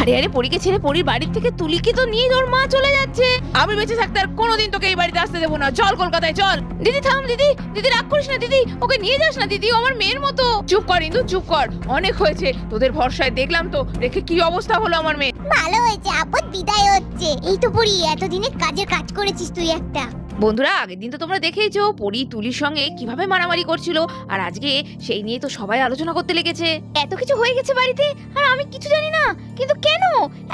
আরে আরে পরীকে ছেড়ে পরীর বাড়ি থেকে তুলিকে তো নিয়ে তোর মা চলে যাচ্ছে। আমি বেঁচে থাকতে আর কোনোদিন তোকে এই বাড়িতে আসতে দেবো না। চল কলকাতায় চল। দিদি থাম, দিদি দিদি রাগ করিস না দিদি, ওকে নিয়ে যাস না দিদি, আমার মেয়ের মতো। চুপ কর ইন্দু, চুপ কর, অনেক হয়েছে তোদের ভরসায় দেখলাম তো রেখে কি অবস্থা হলো আমার মেয়ে। ভালো হয়েছে, আপদ বিদায় হচ্ছে। এই তো পরি, এতদিনে কাজের কাজ করেছিস তুই একটা। বন্ধুরা আগের দিন তো তোমরা দেখেইছো পরি তুলির সঙ্গে কিভাবে মারামারি করছিল, আর আজকে সেই নিয়ে তো সবাই আলোচনা করতে লেগেছে। এত কিছু হয়ে গেছে বাড়িতে আর আমি কিছু জানি না, কিন্তু কেন?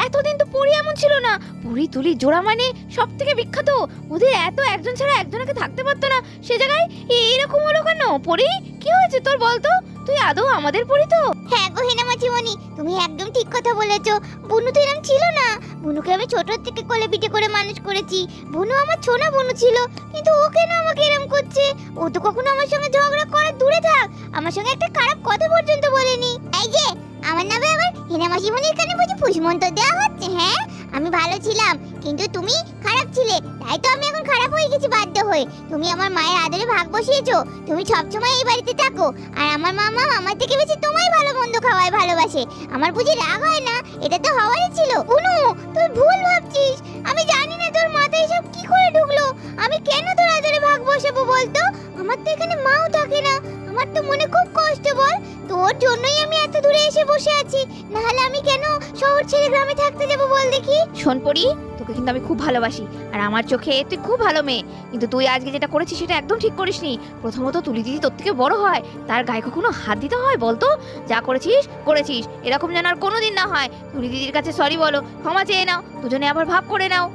এতদিন তো পরি এমন ছিল না। পরি তুলি জোড়া মানে সব থেকে বিখ্যাত, ওদের এত একজন ছাড়া একজনকে থাকতে পারতো না, সে জায়গায় এরকম হলো কেন? পরি কি হয়েছে তোর বলতো? তুই আদৌ আমাদের পরি তো? হ্যাঁ গো হেনা মাঝিমণি, তুমি একদম ঠিক কথা বলেছো। বুনু তো এরকম ছিল না। বুনুকে আমি ছোট থেকে কোলে পিঠে করে মানুষ করেছি। বুনু আমার ছোনা বুনু ছিল, কিন্তু ও কেন আমাকে এরকম করছে? ও তো কখনো আমার সঙ্গে ঝগড়া করে দূরে থাক, আমার সঙ্গে একটা খারাপ কথা পর্যন্ত বলেনি। এই যে আমার নামে আবার হেনা মাঝিমণির কানে বুঝি ফুসমন্ত দেওয়া হচ্ছে? হ্যাঁ আমি ভালো ছিলাম, কিন্তু তুমি খারাপ ছিলে, তাই তো আমি এখন খারাপ হয়ে গেছি বাধ্য হয়ে। তুমি আমার মায়ের আদরে ভাগ বসিয়েছো, তুমি সবসময় এই বাড়িতে থাকো, আর আমার মামা আমার থেকে বেশি তোমায় ভালো মন্দ খাওয়ায় ভালোবাসে। আমার বুঝি রাগ হয় না? এটা তো হওয়ারই ছিল। বুনু তুই ভুল ভাবছিস, আমি জানি না তোর মাথায় সব কি করে ঢুকলো। আমি কেন তোর আদরে ভাগ বসাবো বলতো? আমার তো এখানে মাও থাকে না, আমার তো মনে খুব কষ্ট বল। তোর জন্যই আমি এত দূরে এসে বসে আছি, না হলে আমি কেন শহর ছেড়ে গ্রামে থাকতে যাবো বল দেখি? শোন পরি, তোকে কিন্তু আমি খুব ভালোবাসি, আর আমার চোখে তুই খুব ভালো মেয়ে, কিন্তু তুই আজকে যেটা করেছিস সেটা একদম ঠিক করিসনি। প্রথমত তুলি দিদি তোর থেকে বড় হয়, তার গায়ে কখনো হাত দিতে হয় বলতো? যা করেছিস করেছিস, এরকম যেন আর কোনোদিন না হয়। তুলি দিদির কাছে সরি বলো, ক্ষমা চেয়ে নাও, দুজনে আবার ভাব করে নাও।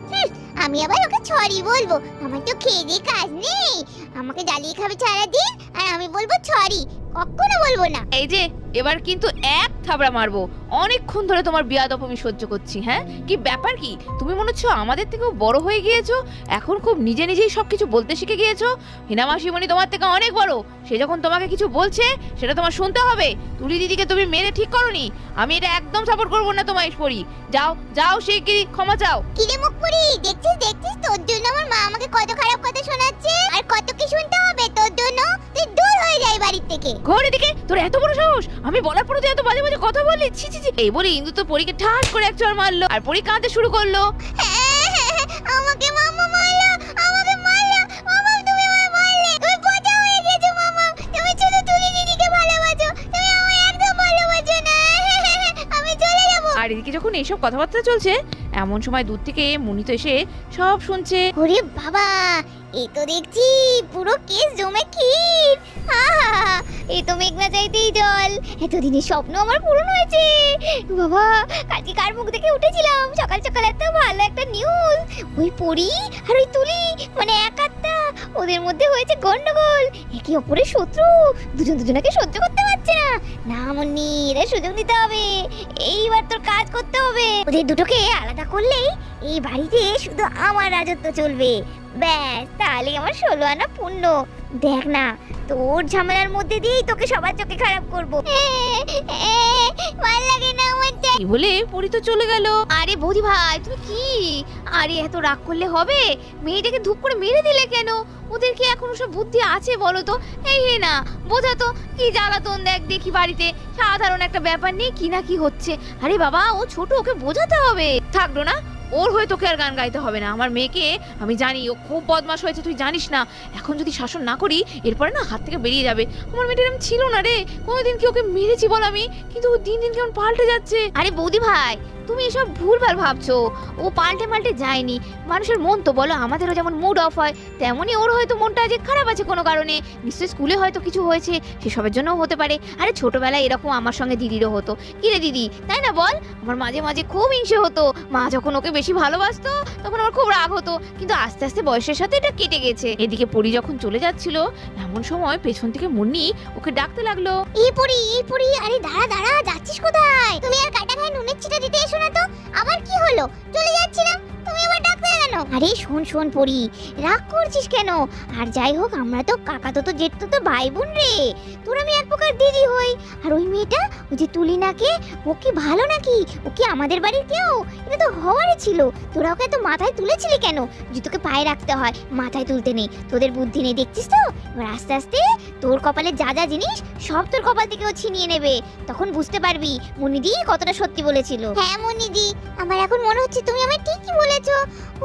আমি আবার ওকে সরি বলবো? আমার তো খেয়ে দিয়ে কাজ নেই, আমাকে জ্বালিয়ে খাবে সারা দিন, আর আমি বলবো সরি? কখনো বলবো না। এই যে এবার কিন্তু এক থাবড়া মারবো। অনেকক্ষণ ধরে তোমার বিয়াদব আমি সহ্য করছি। হ্যাঁ কি ব্যাপার কি? তুমি মনে হচ্ছে আমাদের থেকেও বড় হয়ে গিয়েছো, এখন খুব নিজে নিজেই সবকিছু বলতে শিখে গিয়েছো। হিনা মাসিমণি তোমার থেকে অনেক বড়, সে যখন তোমাকে কিছু বলছে সেটা তোমার শুনতে হবে। তুলি দিদিকে তুমি মেরে ঠিক করনি, আমি এটা একদম সাপোর্ট করবো না তোমায় পরি। যাও যাও শিগগিরই ক্ষমা চাও। কিরে মুখ পুরি, দেখছিস দেখছিস তোর জন্য আমার মা আমাকে কত খারাপ কথা শোনাচ্ছে, আর কত কি শুনতে হবে তোর জন্য। তুই দূর হয়ে যাই বাড়ি থেকে। ঘরে দিকে তোর এত বড় সাহস, আমি বলার পরে তুই এত বাজে বাজে কথা বললি? ছি ছি ছি। এই বলে ইন্দু তো পরীকে ঠাস করে এক চড় মারলো, আর পরী কাঁদতে শুরু করলো। আমাকে মামা মারলো, আমাকে মারলো, মামা তুমি আমায় মারলে, তুমি পচা হয়ে গেছো মামা, তুমি শুধু তুলি দিদিকে ভালোবাসো, তুমি আমায় একদম ভালোবাসো না। আমি চলে যাবো। আর এদিকে যখন এইসব কথাবার্তা চলছে, এমন সময় দূর থেকে মুনি তো এসে সব শুনছে। ওরে বাবা, এই তো দেখছি পুরো কেস জমে ক্ষীর। এই তো মেঘনা চাইতেই জল, এতদিনের স্বপ্ন আমার পূরণ হয়েছে। বাবা কালকে কার মুখ দেখে উঠেছিলাম সকাল সকাল, এত ভালো একটা নিউজ। ওই পরি আর ওই তুলি মানে এক আত্মা, ওদের মধ্যে হয়েছে গন্ডগোল, একে অপরের শত্রু, দুজন দুজনকে সহ্য করতে পারছে না। না মুন্নি, এদের সুযোগ নিতে হবে, এইবার তোর কাজ করতে হবে। ওদের দুটোকে আলাদা করলেই এই বাড়িতে শুধু আমার রাজত্ব চলবে। ব্যাস, তাহলে আমার 16 আনা পূর্ণ। দেখ না, তোর ঝামেলার মধ্যে দিয়েই তোকে সবার চোখে খারাপ করবো। ভালো লাগে না আমার। এই বলে পরি তো চলে গেল। আরে বৌদি ভাই তুমি কি? আরে এত রাগ করলে হবে? মেয়েটাকে ধুপ করে মেরে দিলে কেন? ওদের কি এখনো সব বুদ্ধি আছে বলো তো? এই হে না বোঝা তো, কি জ্বালাতন দেখ দেখি বাড়িতে, সাধারণ একটা ব্যাপার নেই কি না কি হচ্ছে। আরে বাবা ও ছোট, ওকে বোঝাতে হবে। থাকলো না, ওর হয়ে তোকে আর গান গাইতে হবে না। আমার মেয়েকে আমি জানি, ও খুব বদমাশ হয়েছে, তুই জানিস না। এখন যদি শাসন না করি এরপরে না হাত থেকে বেরিয়ে যাবে। আমার মেয়েটা এরকম ছিল না রে, কোনোদিন কি ওকে মেরেছি বল আমি? কিন্তু ও দিন দিন কেমন পাল্টে যাচ্ছে। আরে বৌদি ভাই তুমি এসব ভুলভাল ভাবছো, ও পাল্টে মাল্টে যায়নি। মানুষের মন তো বলো, আমাদেরও যেমন মুড অফ হয় তেমনই ওর হয়তো মনটা আজ খারাপ আছে কোনো কারণে, নিশ্চয়ই স্কুলে হয়তো কিছু হয়েছে, সেসবের জন্যও হতে পারে। আরে ছোটবেলায় এরকম আমার সঙ্গে দিদিরও হতো। কি রে দিদি, তাই না বল? আমার মাঝে মাঝে খুব হিংসে হতো, মা যখন ওকে বেশি ভালোবাসতো তখন আমার খুব রাগ হতো, কিন্তু আস্তে আস্তে বয়সের সাথে এটা কেটে গেছে। এদিকে পরি যখন চলে যাচ্ছিল এমন সময় পেছন থেকে মুন্নি ওকে ডাকতে লাগলো। এই পরি, এই পরি, আরে দাঁড়া দাঁড়া, যাচ্ছিস কোথায়? তুমি আর কাটা খায় নুনের ছিটা দিতে এসো না তো। আবার কি হলো? চলে যাচ্ছিলাম, তুমি আবার ডাকতে গেল। আরে শোন শোন পড়ি, রাগ করছিস কেন? আর যাই হোক, আমরা তো কাকা তো জেঠু তো ভাই বোন রে, তোর আমি এক প্রকার দিদি হই। আর ওই মেয়েটা, ওই যে তুলিনাকে, ও কি ভালো নাকি? ও কি আমাদের বাড়ির কেউ? এটা তো হওয়ারই ছিল। তোরা ওকে তো মাথায় তুলেছিলি কেন? জুতোকে পায়ে রাখতে হয়, মাথায় তুলতে নেই। তোদের বুদ্ধি নেই দেখছিস তো। এবার আস্তে আস্তে তোর কপালে যা যা জিনিস সব তোর কপাল থেকে ও ছিনিয়ে নেবে, তখন বুঝতে পারবি মনিদি কতটা সত্যি বলেছিল। হ্যাঁ মনিদি, আমার এখন মনে হচ্ছে তুমি আমায় ঠিকই বলেছো।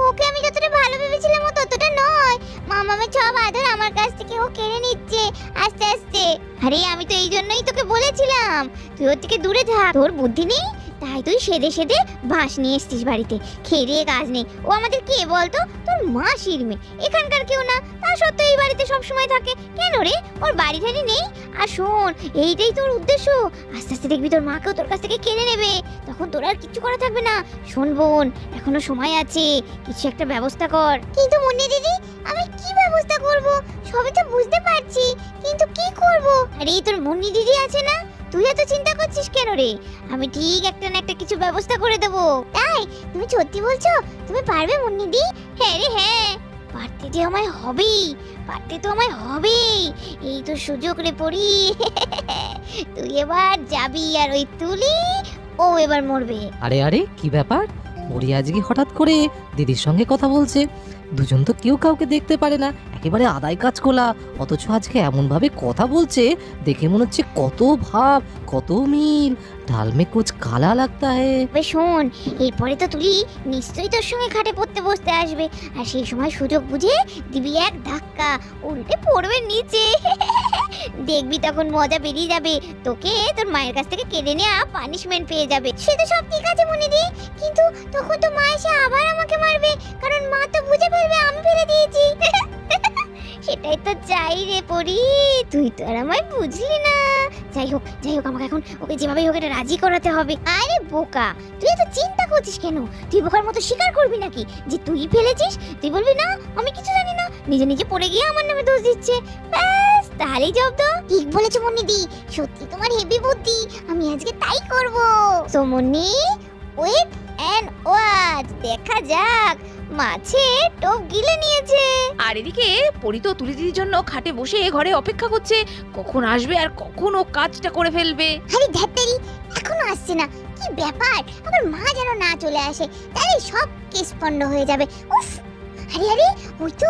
ওকে আমি যতটা ভালো ভেবেছিলাম ও ততটা নয়। মামামের সব আদর আমার কাছ থেকে ও কেড়ে নিচ্ছে আস্তে আস্তে। আরে আমি তো এই জন্যই তোকে বলেছিলাম তুই ওর থেকে দূরে থাক। তোর বুদ্ধি নেই, তাই তুই সেদে সেদে বাঁশ নিয়ে এসছিস বাড়িতে। খেয়ে দিয়ে কাজ নেই। ও আমাদের কে বলতো? তোর মাসির মেয়ে, এখানকার কেউ না। তা সত্ত্বেও এই বাড়িতে সবসময় থাকে কেন রে? ওর বাড়ি ঠাড়ি নেই? আর শোন, এইটাই তোর উদ্দেশ্য। আস্তে আস্তে দেখবি তোর মাকেও তোর কাছ থেকে কেড়ে নেবে, তখন তোর আর কিচ্ছু করা থাকবে না। শোন বোন, এখনো সময় আছে, কিছু একটা ব্যবস্থা কর। কিন্তু মুন্নি দিদি, আমি কি ব্যবস্থা করব? সবই তো বুঝতে পারছি, কিন্তু কি করব? আরে তোর মুন্নি দিদি আছে না, তুই এত চিন্তা করছিস কেন রে? আমি ঠিক একটা না একটা কিছু ব্যবস্থা করে দেবো। তাই তুমি সত্যি বলছো? তুমি পারবে মুন্নি দি? হ্যাঁ রে হ্যাঁ, পারতে যে আমায় হবেই, পারতে তো আমায় হবেই। এই তো সুযোগ রে পড়ি। তুই এবার যাবি আর ওই তুলি ও এবার মরবে। আরে আরে, কি ব্যাপার? পরি আজকে হঠাৎ করে দিদির সঙ্গে কথা বলছে। দুজন তো কেউ কাউকে দেখতে পারে না, একেবারে আদায় কাজ কোলা, অথচ আজকে এমন ভাবে কথা বলছে, দেখে মনে হচ্ছে কত ভাব, কত মিল। ডাল মে কুছ কালা লাগতা হে। তবে শোন, এরপরে তো তুলি নিশ্চয়ই তোর সঙ্গে খাটে পড়তে বসতে আসবে, আর সেই সময় সুযোগ বুঝে দিবি এক ধাক্কা, উল্টে পড়বে নিচে। দেখবি তখন মজা বেরিয়ে যাবে, তোকে তোর মায়ের কাছ থেকে কেড়ে নেওয়া পানিশমেন্ট পেয়ে যাবে। সে তো সব ঠিক আছে মনিদি, কিন্তু তখন তো মা এসে আবার আমাকে মারবে, কারণ মা তো বুঝে ফেলবে আমি ফেলে দিয়েছি। সেটাই তো চাই রে পরি, তুই তো আর আমায় বুঝলি না। যাই হোক যাই হোক, আমাকে এখন ওকে যেভাবে হোক এটা রাজি করাতে হবে। আরে বোকা, তুই এত চিন্তা করছিস কেন? তুই বোকার মতো স্বীকার করবি নাকি যে তুই ফেলেছিস? তুই বলবি না আমি কিছু জানি না, নিজে নিজে পড়ে গিয়ে আমার নামে দোষ দিচ্ছে, ব্যাস তাহলেই জব্দ। ঠিক বলেছো মুন্নিদি, সত্যি তোমার হেভি বুদ্ধি, আমি আজকে তাই করব। তো মুন্নি, ওয়েট এন্ড ওয়াচ, দেখা যাক মাছে টোপ গিলে নিয়েছে। আর এদিকে পরি তো তুলি দিদির জন্য খাটে বসে ঘরে অপেক্ষা করছে, কখন আসবে আর কখন ও কাজটা করে ফেলবে। আরে ধ্যাত্তেরি, এখনো আসছে না, কি ব্যাপার? আবার মা যেন না চলে আসে, তাহলে সব কেস পণ্ড হয়ে যাবে। উফ, আরে আরে, ওই তো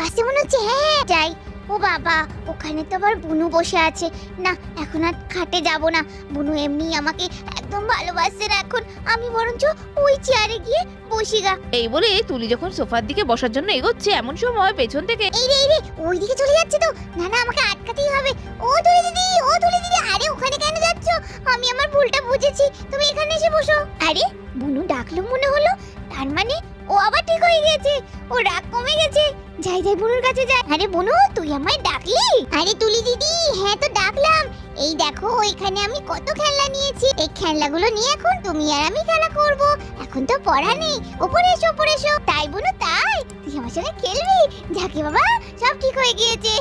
আসছে মনে হচ্ছে। হ্যাঁ যাই। ও বাবা, ওখানে তো আবার বুনু বসে আছে। না, এখন আর খাটে যাব না, বুনু এমনি আমাকে একদম ভালোবাসছে না এখন। আমি বরঞ্চ ওই চেয়ারে গিয়ে বসি গা। এই বলে তুলি যখন সোফার দিকে বসার জন্য এগোচ্ছে, এমন সময় পেছন থেকে এই রে ওই দিকে চলে যাচ্ছে তো। না না, আমাকে আটকাতেই হবে। ও তুলি দিদি, ও তুলি দিদি, আরে ওখানে কেন যাচ্ছ? আমি আমার ভুলটা বুঝেছি, তুমি এখানে এসে বসো। আরে বুনু ডাকলো মনে হলো, তার মানে ও আবার ঠিক হয়ে গেছে, ও রাগ কমে গেছে। যাই যাই বুনুর কাছে যাই। আরে বুনু, তুই আমায় ডাকলি? আরে তুলি দিদি, হ্যাঁ তো ডাকলাম। এই দেখো, এখানে আমি কত খেলনা নিয়েছি, এই খেলনাগুলো নিয়ে এখন তুমি আর আমি খেলা করব। এখন তো পড়া নেই, ওপরে এসো ওপরে এসো। তাই বুনু তাই? তুই আমার সঙ্গে খেলবি? যাকে বাবা, সব ঠিক হয়ে গিয়েছে।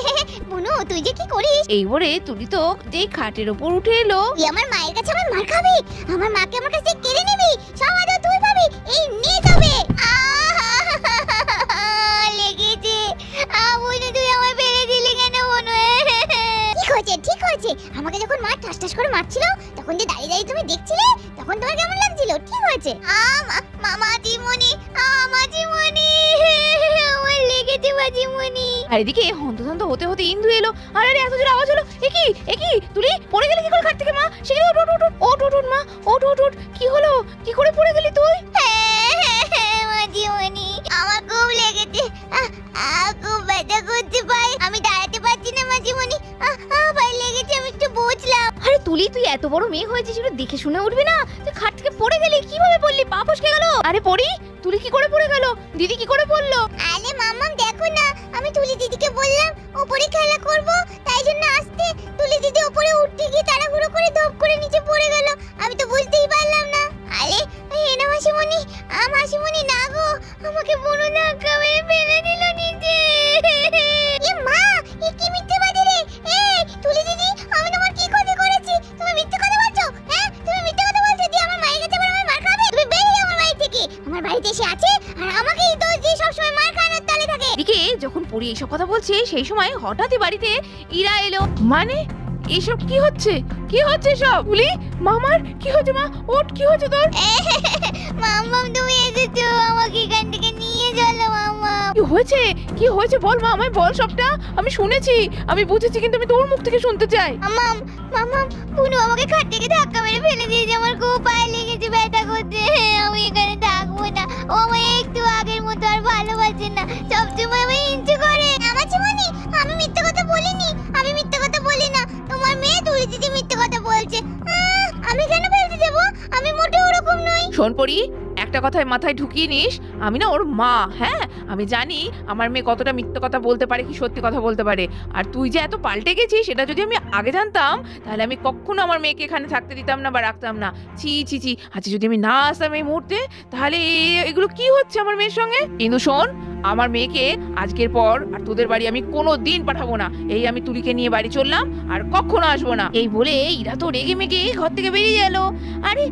বুনু তুই যে কি করিস? এই বলে তুলি তো যেই খাটের উপর উঠে এলো, তুই আমার মায়ের কাছে আমার মার খাবি, আমার মাকে আমার কাছে কেড়ে নিবি, সব আদর তুই পাবি। এই নে তবে। লেগেছে। বুনু তুই আমায় ফেলে দিলি কেন বুনু? ঠিক হয়েছে। আমাকে যখন মা ঠাস ঠাস করে মারছিল, তখন যে দাঁড়িয়ে দাঁড়িয়ে তুমি দেখছিলে, তখন তোমার কেমন লাগছিল? ঠিক হয়েছে। মাঝিমণি, মাঝিমণি, আমার লেগেছে মাঝিমণি। আর এদিকে হন্তদন্ত হতে হতে ইন্দু এলো। আর আরে এত জোরে আওয়াজ হলো, একি তুলি পড়ে গেলি কি করে খাট থেকে? মা সেখানে ওঠ মা, ওঠ। কি হলো? কি করে পড়ে গেলি তুই? মাঝিমণি, আমার খুব লেগেছে, খুব ব্যথা করছে পায়ে, আমি দাঁড়াতে পারছি না মাঝিমণি, পায়ে লেগেছে, আমি একটু বুঝলাম। আরে তুলি, তুই এত বড় মেয়ে হয়েছিস, একটু দেখে শুনে উঠবি না? তুই খাট থেকে পড়ে গেলি, কিভাবে পড়লি? পা ফসকে গেল? আরে পরি, তুলি কি করে পড়ে গেল? দিদি কি করে পড়লো? আরে মাম্মাম দেখো না, আমি তুলি দিদিকে বললাম ওপরে খেলা করব, তাই জন্য আসতে তুলি দিদি ওপরে উঠতে গিয়ে তাড়াহুড়ো করে ধপ করে নিচে পড়ে গেল, আমি তো বুঝতেই পারলাম না। আরে না মাসিমণি, মাসিমণি না গো, আমাকে বুনু ধাক্কা মেরে ফেলে দিল নিচে। এ মা, এ কি মিথ্যে বাদে রে? এই তুলি দিদি, আমি তোমার কি ক্ষতি করেছি? তুমি মিথ্যে কথা বলছো? হ্যাঁ, তুমি মিথ্যে কথা বলছো, দিয়ে আমার মায়ের কাছে আবার আমার মার খাবে? তুমি বেরিয়ে আমার বাড়ি থেকে, আমার আমার বাড়িতে এসে আছে আর আমাকেই দোষ দিয়ে সবসময় মার খাওয়ানোর তালে থাকে। এদিকে যখন পরি এইসব কথা বলছে সেই সময় হঠাৎই বাড়িতে ইরা এলো। মানে এইসব কি হচ্ছে সব? তুলি মামার কি হচ্ছে? মা ওঠ, কি হচ্ছে তোর? মাম্মাম তুমি এসেছো, আমাকে এখান থেকে নিয়ে চলো মাম্মাম। কি হয়েছে বল মা, আমায় বল সবটা। আমি শুনেছি, আমি বুঝেছি, কিন্তু আমি তোর মুখ থেকে শুনতে চাই। মাম্মাম মাম্মাম বুনু আমাকে খাট থেকে ধাক্কা মেরে ফেলে দিয়েছে, আমার খুব পায়ে লেগেছে, ব্যথা করছে। আমি এখানে থাকবো না, ও আমায় একটু আগের মতো আর ভালোবাসে না, সবসময় আমায় হিংসে করে। আমার জীবনী আমি মিথ্যে কথা বলিনি, আমি মিথ্যে কথা বলি না, তোমার মেয়ে তুলি দিদি মিথ্যে কথা বলছে। আমি কেন ফেলতে যাবো? আমি মোটেও ওরকম নই। শোন পরি, একটা কথায় মাথায় ঢুকিয়ে নিস, আমি না ওর মা। হ্যাঁ, আমি জানি আমার মেয়ে কতটা মিথ্যে কথা বলতে পারে, কি সত্যি কথা বলতে পারে। আর তুই যে এত পাল্টে গেছিস সেটা যদি আমি আগে জানতাম তাহলে আমি কখনো আমার মেয়েকে এখানে থাকতে দিতাম না বা রাখতাম না। ছি ছি ছি। আচ্ছা, যদি আমি না আসতাম এই মুহূর্তে তাহলে এগুলো কি হচ্ছে আমার মেয়ের সঙ্গে? কিন্তু শোন, আমার মেয়েকে আজকের পর আর তোদের বাড়ি আমি কোনো দিন পাঠাবো না। এই আমি তুলিকে নিয়ে বাড়ি চললাম, আর কখনো আসবো না। এই বলে ইরা তো রেগে মেগে ঘর থেকে বেরিয়ে গেল। আরে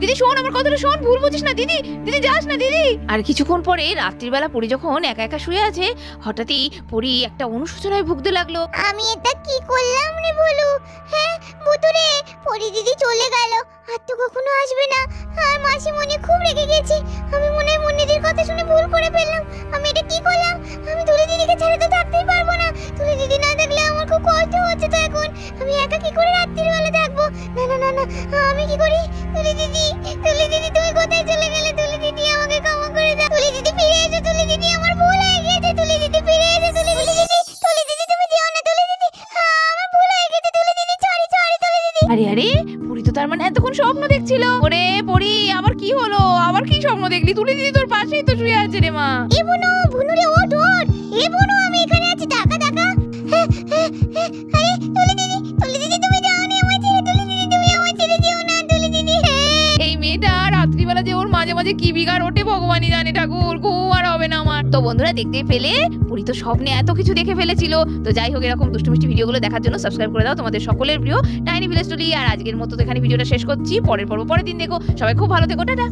দিদি শোন, আমার কথাটা শোন, ভুল বুঝিস না। দিদি যাস না দিদি। আর কিছুক্ষণ পরে রাত্রিবেলা পরি যখন একা একা শুয়ে আছে, হঠাৎই পরি একটা অনুশোচনায় ভুগতে লাগলো। আমি এটা কি করলাম রে বলু? হ্যাঁ ভুতুরে, পরি দিদি চলে গেল, আর তো কখনো আসবে না। আর মাসিমণি খুব রেগে গেছে, আমি মনে হয় মুন্নিদির কথা শুনে ভুল করে ফেললাম। আমি এটা কি করলাম? আমি তুলি দিদিকে ছেড়ে তো থাকতেই পারবো না। তুলি দিদি না দেখলে আমার খুব কষ্ট হচ্ছে, তো এখন আমি একা কি করে রাত্রির বেলা থাকবো? না না না না, আমি কি করি? তুলি দিদি তুমি কোথায় চলে গেলে? তুলি দিদি আমাকে ক্ষমা করে দাও। তুলি দিদি ফিরে এসো, তুলি দিদি আমার ভুল হয়ে গেছে। তুলি দিদি ফিরে এসো, তুলি দিদি তুমি যেও না। তুলি দিদি আমার ভুল হয়ে গেছে। তুলি দিদি সরি তুলি দিদি। আরে পরি তো তার মানে এতক্ষণ স্বপ্ন দেখছিল। ওরে পরি, আবার কি হলো? আবার কি স্বপ্ন দেখলি? তুলি দিদি তোর পাশেই তো শুয়ে আছে রে মা। এ বুনু রে, ওঠ। এ বুনু, আমি এখানে আছি, টাকা। আরে তুলি দিদি তুমি যাও না আমায় ছেড়ে। তুলি দিদি তুমি আমায় ছেড়ে যেও না। তুলি দিদি এই মেয়েটা রাত্রিবেলা যে ওর মাঝে মাঝে কি বিগার ওঠে ভগবানই জানে। ঠাকুর, ঘুম আর হবে না আমার। তো বন্ধুরা, দেখতেই পেলে পরি তো স্বপ্নে এত কিছু দেখে ফেলেছিল। তো যাই হোক, এরকম দুষ্টু মিষ্টি ভিডিওগুলো দেখার জন্য সাবস্ক্রাইব করে দাও তোমাদের সকলের প্রিয় টাইনি ভিলেজ স্টোরি। আর আজকের মতো তো এখানে ভিডিওটা শেষ করছি। পরের দিন দেখো। সবাই খুব ভালো থেকো, টাটা।